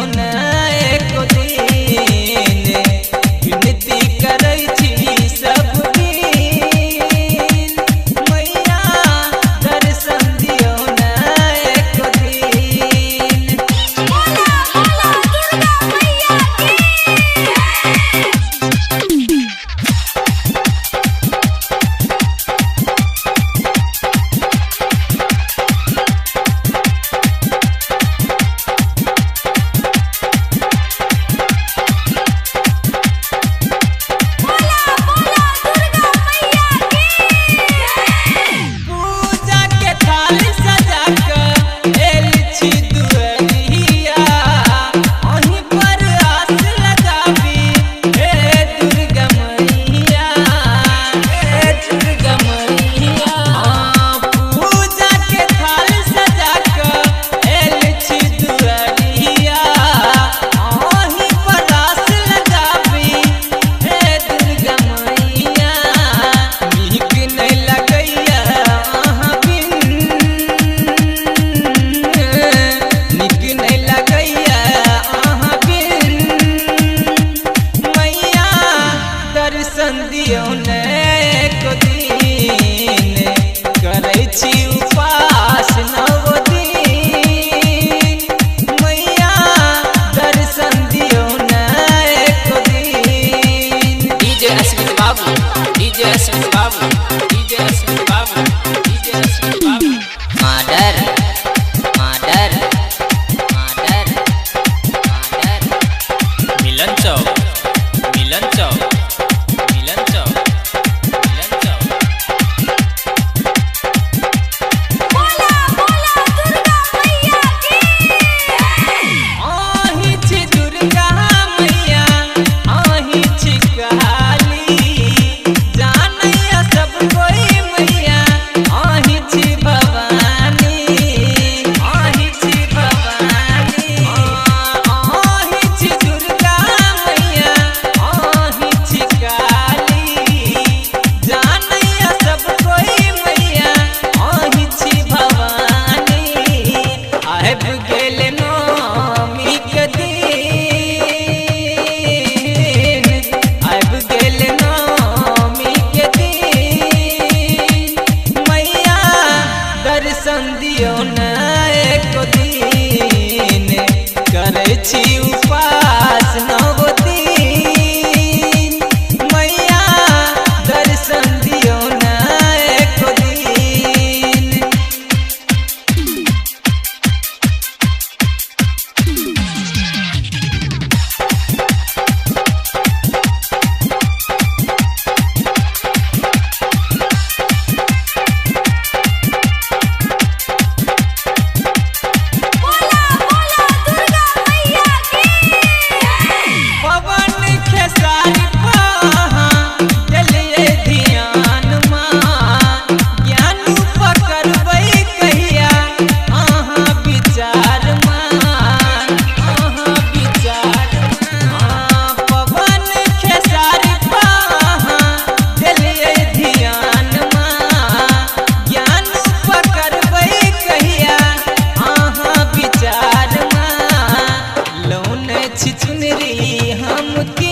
न एको दिन विनती करै छी सब दिन मैया दर्शन दियो न एको दिन। बोला बोला दुर्गा मैया पूजा के थाल सजा के एल छी दुअरिया ओही पर आस लगाबी हे दुर्गा मैया हे दुर्गा मैया। पूजा के थाल सजा के एल छी दुअरिया ओही पर आस लगाबी हे दुर्गा मैया। नीक नहीं लगैया अहाँ बिन नीक नहीं लगैया अहाँ बिन मैया दर्शन दियो न एको दिन करै छी उपास नव दिन मैया दर्शन दियो न एको दिन। DJ Asmit Babu, DJ Asmit Babu, DJ Asmit Babu, DJ Asmit Babu. Mother, mother, mother, mother. Milan Chowk, Milan Chowk, Milan Chowk, Milan Chowk. बोला बोला दुर्गा मैया आही छी दुर्गा मैया आही छी काली जानैया सब कोई मैया आही छी भवानी आही छी भवानी। आही छी दुर्गा मैया आही छी काली जानैया सब कोई मैया आही छी भवानी। आबि गेल नवमी के दिन आबि गेल नवमी के दिन मैया दर्शन दियो न एको दिन करै छी उपास नव दिन मैया दर्शन दियो न एको दिन। बोला बोला दुर्गा मैया पवन खेसारी कहाँ देलिए ध्यान माँ ज्ञान पकड़बै कहिया अहाँ विचार माँ अहाँ विचार माँ। पवन खेसारी कहाँ देलिए ध्यान माँ ज्ञान पकड़बै कहिया अहाँ विचार माँ। लौन छी चुनरी हम के